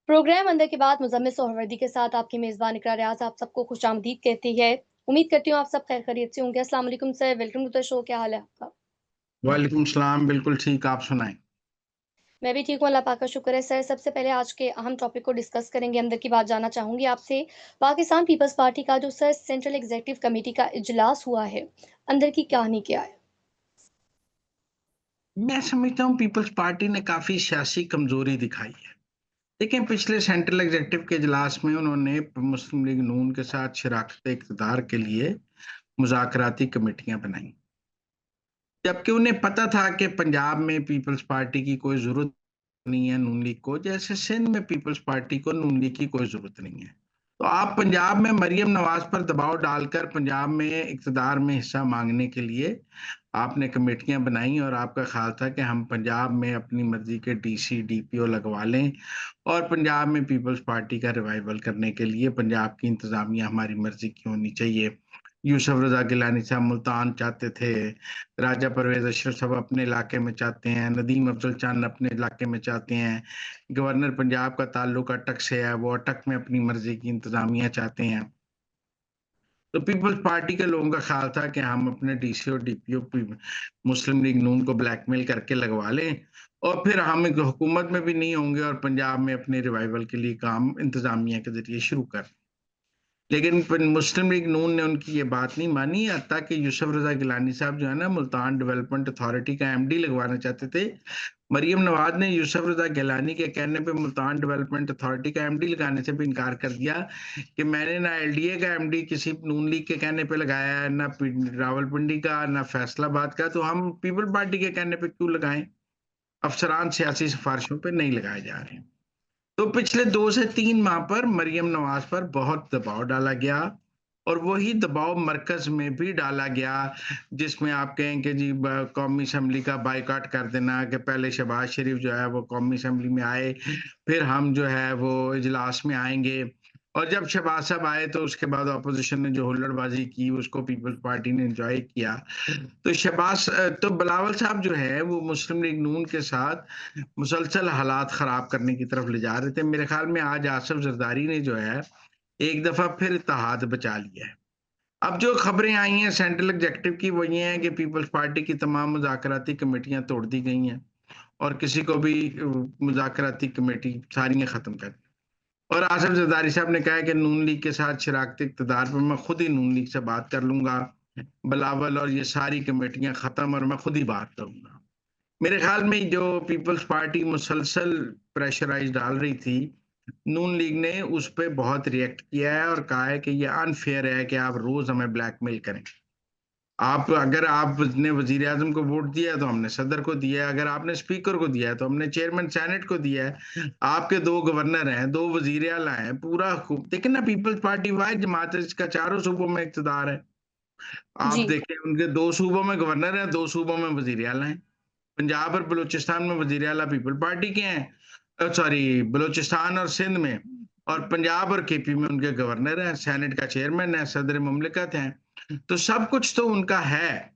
Programme अंदर के बाद मुज़म्मिल सोहरावर्दी के साथ आपकी मेज़बान इकरा रियाज़ आप सबको खुशामदीद कहती है। उम्मीद करती हूँ आप सब खैर खैरियत से होंगे। अस्सलाम वालेकुम sir, welcome to the show. क्या हाल है आपका? वालेकुम सलाम, बिल्कुल ठीक, आप सुनाएँ? मैं भी ठीक हूँ, अल्लाह पाक का शुक्र है। सर, सबसे पहले आज के अहम टॉपिक को डिस्कस करेंगे, अंदर की बात जानना चाहूँगी आपसे। पाकिस्तान पीपल्स पार्टी का जो सर सेंट्रल एग्ज़ीक्यूटिव कमेटी का इजलास हुआ है, अंदर की कहानी क्या है? मैं समझता हूँ पीपल्स पार्टी ने काफ़ी सियासी कमज़ोरी दिखाई है। देखिए, पिछले सेंट्रल एग्ज़ीक्यूटिव के इजलास में उन्होंने मुस्लिम लीग नून के साथ शराकत इक़्तिदार के लिए मुज़ाकराती कमेटियाँ बनाई। जबकि उन्हें पता था कि पंजाब में पीपल्स पार्टी की कोई ज़रूरत नहीं है नून लीग को, जैसे सिंध में पीपल्स पार्टी को नून लीग की कोई ज़रूरत नहीं है। तो आप पंजाब में मरियम नवाज़ पर दबाव डालकर पंजाब में इक़्तिदार में हिस्सा माँगने के लिए आपने कमेटियाँ बनाई और आपका ख़्याल था कि हम पंजाब में अपनी मर्ज़ी के डीसी, डीपीओ लगवा लें और पंजाब में पीपल्स पार्टी का रिवाइवल करने के लिए पंजाब की इंतज़ामिया हमारी मर्ज़ी की होनी चाहिए। यूसुफ रज़ा गिलानी साहब मुल्तान चाहते थे, राजा परवेज़ अशरफ साहब अपने इलाके में चाहते हैं, नदीम अफ़ज़ल चंद अपने इलाके में चाहते हैं, गवर्नर पंजाब का ताल्लुक अटक से है, वो अटक में अपनी मर्ज़ी की इंतज़ामिया चाहते हैं। तो पीपल्स पार्टी के लोगों का ख़्याल था कि हम अपने डीसी और डीपीओ पी मुस्लिम लीग नून को ब्लैकमेल करके लगवा लें और फिर हम एक हुकूमत में भी नहीं होंगे और पंजाब में अपने रिवाइवल के लिए काम इंतज़ामिया के ज़रिए शुरू कर लेकिन फिर मुस्लिम लीग नून ने उनकी ये बात नहीं मानी, हत्ता कि यूसुफ रज़ा गिलानी साहब जो है ना मुल्तान डेवलपमेंट अथॉरिटी का एमडी लगवाना चाहते थे। मरियम नवाज़ ने यूसुफ रज़ा गिलानी के कहने पे मुल्तान डेवलपमेंट अथॉरिटी का एमडी लगाने से भी इनकार कर दिया कि मैंने ना एलडीए का एमडी किसी नून लीग के कहने पे लगाया है, ना रावलपिंडी का, ना फैसलाबाद का, तो हम पीपल पार्टी के कहने पे क्यों लगाएँ? अफसरान सियासी सिफारिशों पे नहीं लगाए जा रहे हैं। तो पिछले 2 से 3 माह पर मरियम नवाज़ पर बहुत दबाव डाला गया और वही दबाव मरकज़ में भी डाला गया, जिसमें आप कहें कि जी ब कौमी असेंबली का बायकॉट कर देना कि पहले शहबाज़ शरीफ जो है वो कौमी असेंबली में आए, फिर हम जो है वो इजलास में आएँगे और जब शहबाज़ साहब आए तो उसके बाद ऑपोज़िशन ने जो हुल्लड़बाज़ी की उसको पीपल्स पार्टी ने एन्जॉय किया। तो तो बिलावल साहब जो है वो मुस्लिम लीग नून के साथ मुसलसल हालात ख़राब करने की तरफ ले जा रहे थे। मेरे ख़्याल में आज आसिफ ज़रदारी ने जो है, एक दफ़ा फिर इत्तेहाद बचा लिया है। अब जो ख़बरें आई हैं सेंट्रल एग्ज़ीक्यूटिव की वो ये हैं कि पीपल्स पार्टी की तमाम मुज़ाकराती कमेटियाँ तोड़ दी गई हैं और किसी को भी मुज़ाकराती कमेटी सारियाँ ख़त्म कर दी। और आसिफ ज़रदारी साहब ने कहा है कि नून लीग के साथ शराकत इक़्तिदार पर मैं खुद ही नून लीग से बात कर लूँगा। बिलावल और ये सारी कमेटियाँ ख़त्म और मैं खुद ही बात करूँगा। मेरे ख़्याल में जो पीपल्स पार्टी मुसलसल प्रेशराइज़ डाल रही थी, नून लीग ने उस पे बहुत रिएक्ट किया है और कहा है कि ये अनफ़ेयर है कि आप रोज़ हमें ब्लैकमेल करें। अगर आपने वज़ीर-ए-आज़म को वोट दिया है, तो हमने सदर को दिया है, अगर आपने स्पीकर को दिया है, तो हमने चेयरमैन सेनेट को दिया है। आपके 2 गवर्नर हैं, 2 वज़ीर आला हैं, पूरा खूब देखिए ना पीपल्स पार्टी वाहिद जमात है जिसका चारों सूबों में इक़्तिदार है। आप जी। देखें उनके 2 सूबों में गवर्नर हैं, 2 सूबों में वज़ीर आला हैं। पंजाब और बलूचिस्तान में वज़ीर आला पीपल पार्टी के हैं सॉरी बलूचिस्तान और सिंध में और पंजाब और केपी में उनके गवर्नर हैं, सेनेट का चेयरमैन है, सदर मुमलिकत हैं। तो सब कुछ तो उनका है।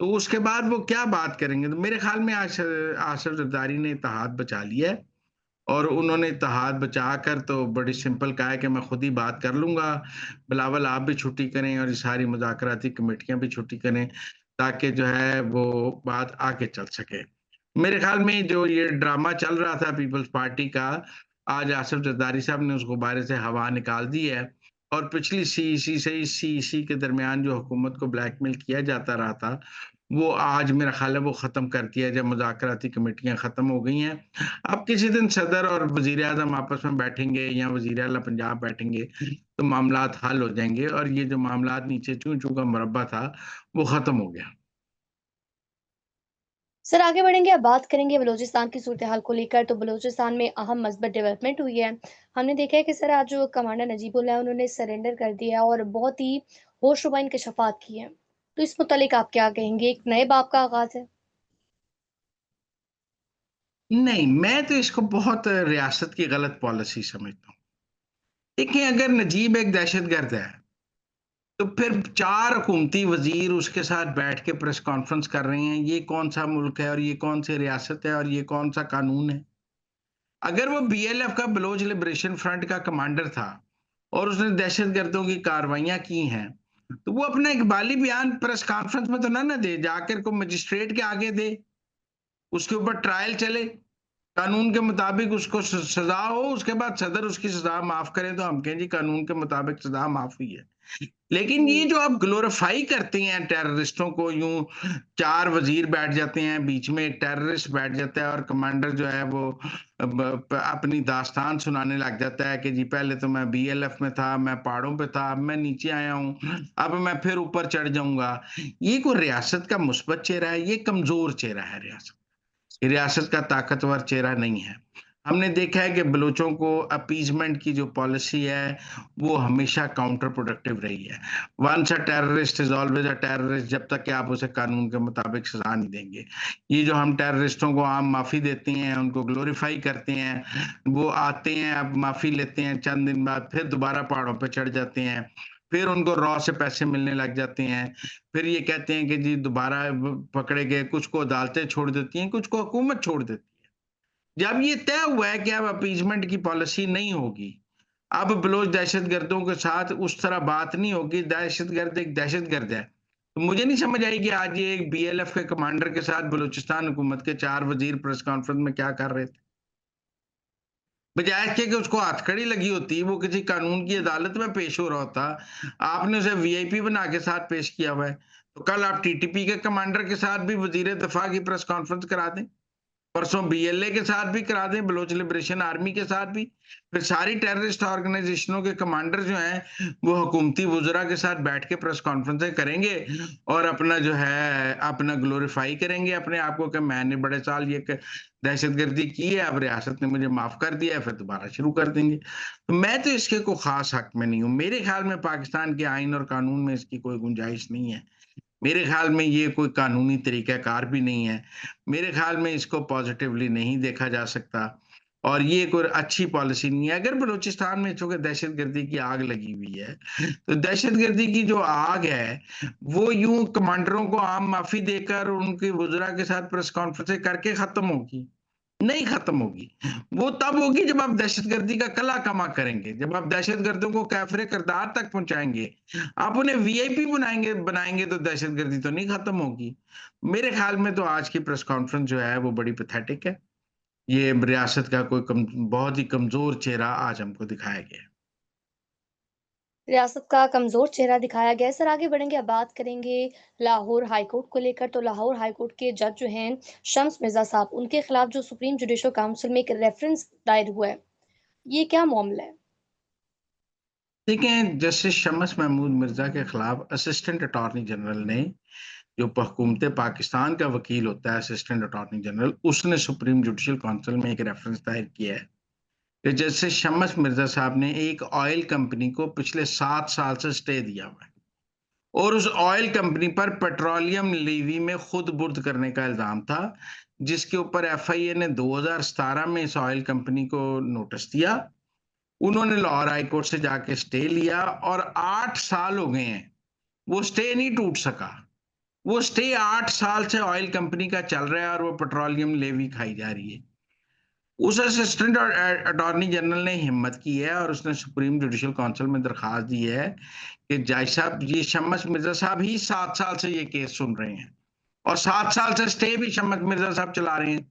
तो उसके बाद वो क्या बात करेंगे? तो मेरे ख़्याल में आसिफ ज़रदारी ने इत्तेहाद बचा लिया है और उन्होंने इत्तेहाद बचाकर तो बड़ी सिंपल कहा है कि मैं खुद ही बात कर लूँगा। बिलावल आप भी छुट्टी करें और ये सारी मुज़ाकराती कमेटियाँ भी छुट्टी करें, ताकि जो है वो बात आगे चल सके। मेरे ख़्याल में जो ये ड्रामा चल रहा था पीपल्स पार्टी का, आज आसिफ ज़रदारी साहब ने उस गुब्बारे से हवा निकाल दी है और पिछली सीईसी से इस सीईसी के दरमियान जो हुकूमत को ब्लैकमेल किया जाता रहा था, वो आज मेरा ख़्याल है वो ख़त्म कर दिया जब मुज़ाकराती कमेटियाँ ख़त्म हो गई हैं। अब किसी दिन सदर और वज़ीर-ए-आज़म आपस में बैठेंगे या वज़ीर आला पंजाब बैठेंगे, तो मामलात हल हो जाएँगे और ये जो मामलात नीचे चूँ-चूँ का मुरब्बा था, वो ख़त्म हो गया। सर आगे बढ़ेंगे, अब बात करेंगे बलूचिस्तान की सूरत-ए-हाल को लेकर। तो बलूचिस्तान में अहम मस्बत डेवलपमेंट हुई है। हमने देखा है कि सर आज जो कमांडर नजीबुल्लाह है उन्होंने सरेंडर कर दिया और बहुत ही होशरुबा इंकशाफात किए हैं। तो इस मुतालिक आप क्या कहेंगे? एक नए बाब का आगाज़ है? नहीं, मैं तो इसको बहुत रियासत की गलत पॉलिसी समझता हूँ। देखिए, अगर नजीब एक दहशतगर्द है, तो फिर 4 हुकूमती वज़ीर उसके साथ बैठ के प्रेस कॉन्फ्रेंस कर रहे हैं, ये कौन-सा मुल्क है और ये कौन-सी रियासत है और ये कौन-सा कानून है? अगर वो बीएलएफ का बलोच लिबरेशन फ्रंट का कमांडर था और उसने दहशतगर्दों की कार्रवाइयां की हैं, तो वो अपना इकबाली बयान प्रेस कॉन्फ्रेंस में तो ना दे, जाकर को मजिस्ट्रेट के आगे दे, उसके ऊपर ट्रायल चले, कानून के मुताबिक उसको सजा हो, उसके बाद सदर उसकी सजा माफ करे तो हम कहें जी कानून के मुताबिक सजा माफ हुई है। लेकिन ये जी। जो आप ग्लोरीफाई करते हैं टेररिस्टों को, यूं 4 वजीर बैठ जाते हैं, बीच में एक टेररिस्ट बैठ जाता है और कमांडर जो है वो अपनी दास्तान सुनाने लग जाता है कि जी पहले तो मैं बीएलएफ में था, मैं पहाड़ों पे था, अब मैं नीचे आया हूं, अब मैं फिर ऊपर चढ़ जाऊंगा। ये कोई रियासत का मुस्बत चेहरा है? ये कमजोर चेहरा है रियासत, ये रियासत का ताकतवर चेहरा नहीं है। हमने देखा है कि बलूचों को अपीजमेंट की जो पॉलिसी है वो हमेशा काउंटर प्रोडक्टिव रही है। Once a terrorist is always a terrorist, जब तक कि आप उसे कानून के मुताबिक सजा नहीं देंगे। ये जो हम टेररिस्टों को आम माफी देते हैं, उनको ग्लोरीफाई करते हैं, वो आते हैं, अब माफी लेते हैं, चंद दिन बाद फिर दोबारा पहाड़ों पर चढ़ जाते हैं, फिर उनको रॉ से पैसे मिलने लग जाते हैं, फिर ये कहते हैं कि जी दोबारा पकड़े गए, कुछ को अदालतें छोड़ देती हैं, कुछ को हुकूमत छोड़ देती है। जब ये तय हुआ है कि अब अपीजमेंट की पॉलिसी नहीं होगी, अब बलोच दहशतगर्दों के साथ उस तरह बात नहीं होगी, दहशतगर्द एक दहशतगर्द है, तो मुझे नहीं समझ आई कि आज ये एक बीएलएफ के कमांडर के साथ बलूचिस्तान हुकूमत के 4 वजीर प्रेस कॉन्फ्रेंस में क्या कर रहे थे। बजाय इसके कि उसको हथकड़ी लगी होती, वो किसी कानून की अदालत में पेश हो रहा होता, आपने उसे वीआईपी बना के साथ पेश किया हुआ है। तो कल आप टीटीपी के कमांडर के साथ भी वजीर दफा की प्रेस कॉन्फ्रेंस करा दें, परसों बीएलए के साथ भी करा दें, बलोच लिबरेशन आर्मी के साथ भी, फिर सारी टेररिस्ट ऑर्गेनाइजेशनों के कमांडर जो हैं वो हुकूमती वुजरा के साथ बैठ के प्रेस कॉन्फ्रेंसें करेंगे और अपना जो है अपना ग्लोरीफाई करेंगे अपने आप को कि मैंने बड़े साल ये दहशतगर्दी की है, अब रियासत ने मुझे माफ कर दिया है, फिर दोबारा शुरू कर देंगे। तो मैं तो इसके को खास हक में नहीं हूँ। मेरे ख्याल में पाकिस्तान के आइन और कानून में इसकी कोई गुंजाइश नहीं है। मेरे ख्याल में ये कोई कानूनी तरीक़ाकार भी नहीं है। मेरे ख्याल में इसको पॉज़िटिवली नहीं देखा जा सकता और ये कोई अच्छी पॉलिसी नहीं है। अगर बलूचिस्तान में चूँकि दहशतगर्दी की आग लगी हुई है, तो दहशतगर्दी की जो आग है, वो यूँ कमांडरों को आम माफ़ी देकर उनके वुज़रा के साथ प्रेस कॉन्फ्रेंसें करके ख़त्म होगी। नहीं खत्म होगी। वो तब होगी जब आप दहशतगर्दी का कला कमा करेंगे, जब आप दहशतगर्दों को कैफ़रे किरदार तक पहुँचाएँगे। आप उन्हें वीआईपी बनाएँगे तो दहशतगर्दी तो नहीं खत्म होगी। मेरे ख़्याल में तो आज की प्रेस कॉन्फ्रेंस जो है वो बड़ी पैथेटिक है। ये रियासत का कोई बहुत ही कमज़ोर चेहरा आज हमको दिखाया गया है। रियासत का कमज़ोर चेहरा दिखाया गया है। सर आगे बढ़ेंगे, अब बात करेंगे लाहौर हाई कोर्ट को लेकर। तो लाहौर हाई कोर्ट के जज जो हैं शम्स मिर्ज़ा साहब, उनके खिलाफ जो सुप्रीम जुडिशल काउंसिल में एक रेफरेंस दायर हुआ है, ये क्या मामला है? देखें, जस्टिस शम्स महमूद मिर्ज़ा के खिलाफ असिस्टेंट अटॉर्नी जनरल ने, जो हुकूमत पाकिस्तान का वकील होता है असिस्टेंट अटॉर्नी जनरल, उसने सुप्रीम जुडिशल काउंसिल में एक रेफरेंस दायर किया है कि जैसे शम्स मिर्जा साहब ने एक ऑयल कंपनी को पिछले 7 साल से स्टे दिया हुआ है और उस ऑयल कंपनी पर पेट्रोलियम लेवी में खुद-बुर्द करने का इल्ज़ाम था, जिसके ऊपर एफआईए ने 2017 में इस ऑयल कंपनी को नोटिस दिया। उन्होंने लाहौर हाई कोर्ट से जाके स्टे लिया और 8 साल हो गए हैं, वो स्टे नहीं टूट सका। वो स्टे 8 साल से ऑयल कंपनी का चल रहा है और वो पेट्रोलियम लेवी खाई जा रही है। उस असिस्टेंट अटॉर्नी जनरल ने हिम्मत की है और उसने सुप्रीम जुडिशल काउंसिल में दरखास्त दी है कि जज साहब, ये शम्स मिर्जा साहब ही 7 साल से ये केस सुन रहे हैं और 7 साल से स्टे भी शम्स मिर्जा साहब चला रहे हैं।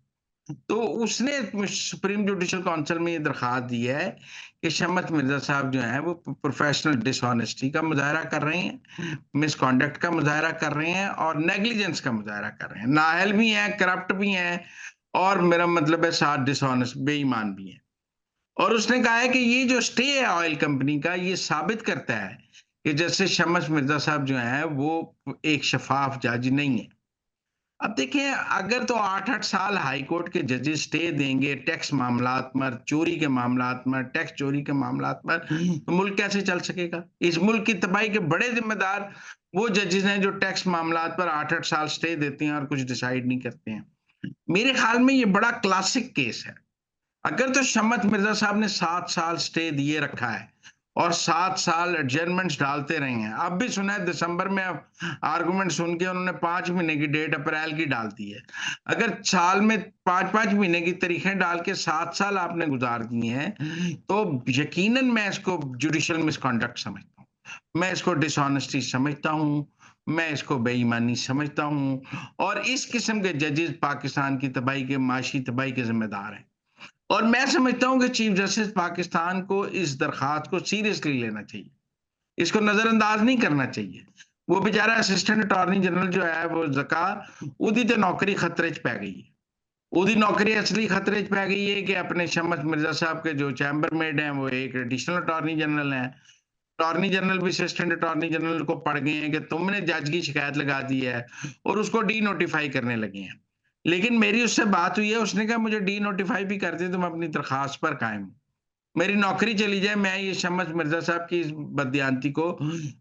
तो उसने सुप्रीम जुडिशल काउंसिल में ये दरखास्त दी है कि शम्स मिर्जा साहब जो हैं वो प्रोफेशनल डिसऑनेस्टी का मुजाहरा कर रहे हैं, मिसकॉन्डक्ट का मुजाहरा कर रहे हैं और नेग्लिजेंस का मुजाहरा कर रहे हैं। नाअहल भी हैं, करप्ट भी हैं और मेरा मतलब है साथ डिसऑनेस्ट, बेईमान भी हैं। और उसने कहा है कि ये जो स्टे है ऑयल कंपनी का, ये साबित करता है कि जैसे शम्स मिर्जा साहब जो हैं वो एक शफाफ जज नहीं है। अब देखिए, अगर तो 8-8 साल हाई कोर्ट के जजेस स्टे देंगे टैक्स मामलात पर, चोरी के मामलात में, टैक्स चोरी के मामलात पर, तो मुल्क कैसे चल सकेगा? इस मुल्क की तबाही के बड़े ज़िम्मेदार वो जजेस हैं जो टैक्स मामलात पर 8-8 साल स्टे देते हैं और कुछ डिसाइड नहीं करते हैं। मेरे ख्याल में ये बड़ा क्लासिक केस है। अगर तो शम्स मिर्जा साहब ने 7 साल स्टे दिए रखा है और 7 साल एडजर्नमेंट्स डालते रहे हैं। अब भी सुना है दिसंबर में आर्गुमेंट सुन के उन्होंने 5 महीने की डेट अप्रैल की डाल दी है। अगर साल में 5-5 महीने की तारीखें डाल के 7 साल आपने गुजार दिए हैं, तो यकीनन मैं इसको जुडिशियल मिसकंडक्ट समझता हूँ। मैं इसको डिसऑनेस्टी समझता हूँ, मैं इसको बेईमानी समझता हूँ और इस किस्म के जजेस पाकिस्तान की तबाही के माशी तबाही के ज़िम्मेदार हैं। और मैं समझता हूँ कि चीफ जस्टिस पाकिस्तान को इस दरखास्त को सीरियसली लेना चाहिए। इसको नज़रअंदाज नहीं करना चाहिए। वो बेचारा असिस्टेंट अटॉर्नी जनरल जो है वो ज़का ਉਹਦੀ ਤੇ नौकरी खतरे च पै गई है। ਉਹਦੀ नौकरी असली खतरे च पै गई है कि अपने शम्स मिर्जा साहब के जो चैम्बरमेट हैं वो एक एडिशनल अटॉर्नी जनरल हैं। अटॉर्नी जनरल भी असिस्टेंट अटॉर्नी जनरल को पड़ गए हैं कि तुमने जज की शिकायत लगा दी है और उसको डी नोटिफाई करने लगे हैं। लेकिन मेरी उससे बात हुई है, उसने कहा मुझे डी नोटिफाई भी कर दें तो मैं अपनी दरखास्त पर कायम हूँ। मेरी नौकरी चली जाए, मैं ये शम्स मिर्जा साहब की इस बददियानती को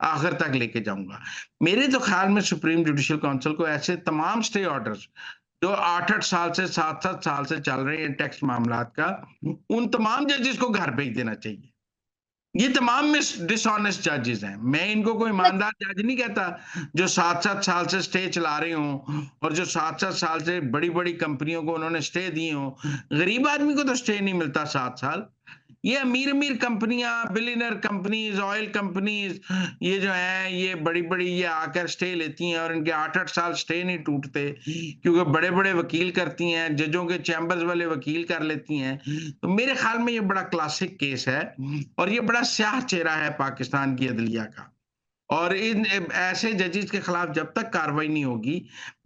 आखिर तक लेके जाऊँगा। मेरे तो ख़्याल में सुप्रीम जुडिशियल काउंसिल को ऐसे तमाम स्टे ऑर्डर्स जो 8-8 साल से 7-7 साल से चल रहे हैं टैक्स मामलात का, उन तमाम जजेस को घर भेज देना चाहिए। ये तमाम मिस डिसऑनेस्ट जजेस हैं। मैं इनको कोई ईमानदार जज नहीं कहता, जो 7-7 साल से स्टे चला रहे हों और जो 7-7 साल से बड़ी-बड़ी कंपनियों को उन्होंने स्टे दिए हों। गरीब आदमी को तो स्टे नहीं मिलता 7 साल। ये अमीर-अमीर कंपनियाँ, बिलियनियर कंपनीज़, ऑयल कंपनीज़ ये जो हैं, ये बड़ी-बड़ी ये आकर स्टे लेती हैं और इनके 8-8 साल स्टे नहीं टूटते, क्योंकि बड़े-बड़े वकील करती हैं, जजों के चैम्बर्स वाले वकील कर लेती हैं। तो मेरे ख़्याल में ये बड़ा क्लासिक केस है और ये बड़ा स्याह चेहरा है पाकिस्तान की अदलिया का। और इन ऐसे जजेस के खिलाफ जब तक कार्रवाई नहीं होगी,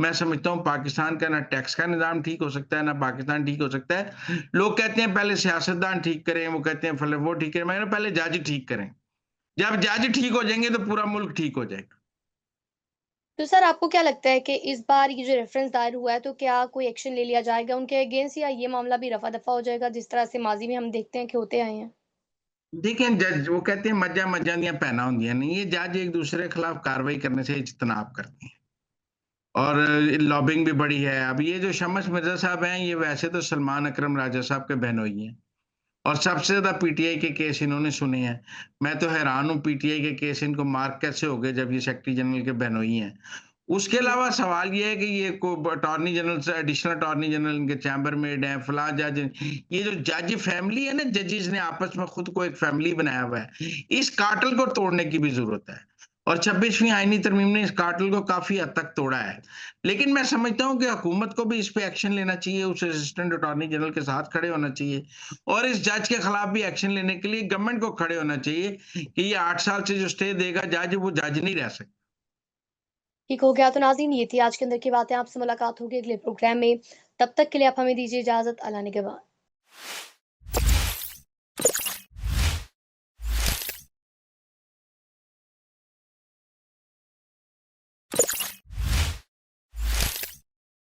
मैं समझता हूँ पाकिस्तान का ना टैक्स का निज़ाम ठीक हो सकता है, ना पाकिस्तान ठीक हो सकता है। लोग कहते हैं पहले सियासतदान ठीक करें, वो कहते हैं फले वो ठीक करें, मैं पहले जज ठीक करें। जब जज ठीक हो जाएँगे तो पूरा मुल्क ठीक हो जाएगा। तो सर आपको क्या लगता है कि इस बार ये जो रेफरेंस दायर हुआ है तो क्या कोई एक्शन ले लिया जाएगा उनके अगेंस्ट या ये मामला भी रफ़ा-दफ़ा हो जाएगा जिस तरह से माज़ी में हम देखते हैं कि होते आए हैं? देखिए जज वो कहते हैं मज्जां दियां भैनां होंदियां नहीं, ये जज एक-दूसरे के खिलाफ कार्रवाई करने से इज्तनाब करते हैं। और लॉबिंग भी बड़ी है। अब ये जो शम्स मिर्ज़ा साहब हैं, ये वैसे तो सलमान अकरम राजा साहब के बहनोई हैं। और सबसे ज़्यादा पीटीआई के केस इन्होंने सुने हैं। मैं तो हैरान हूँ पीटीआई के केस इनको मार्क कैसे हो गए जब ये सेक्रेटरी जनरल के बहनोई हैं। उसके जी। अलावा सवाल ये है कि ये को अटॉर्नी जनरल से एडिशनल अटॉर्नी जनरल इनके चैम्बरमेट हैं, फलाँ जज ये जो जज फैमिली है ना, जजेस ने आपस में खुद को एक फैमिली बनाया हुआ है। इस कार्टेल को तोड़ने की भी ज़रूरत है। और 26वीं आईनी तरमीम ने इस कार्टेल को काफ़ी हद तक तोड़ा है। लेकिन मैं समझता हूँ कि हुकूमत को भी इस पे एक्शन लेना चाहिए, उस असिस्टेंट अटॉर्नी जनरल के साथ खड़े होना चाहिए और इस जज के खिलाफ भी एक्शन लेने के लिए गवर्नमेंट को खड़े होना चाहिए कि ये 8 साल से जो स्टे देगा जज, वो जज नहीं रह सकता। ठीक हो गया तो नाज़रीन ये थी आज के अंदर की बातें आपसे मुलाकात होगी अगले प्रोग्राम में। तब तक के लिए आप हमें दीजिए इजाज़त। अल्लाह निगहबान।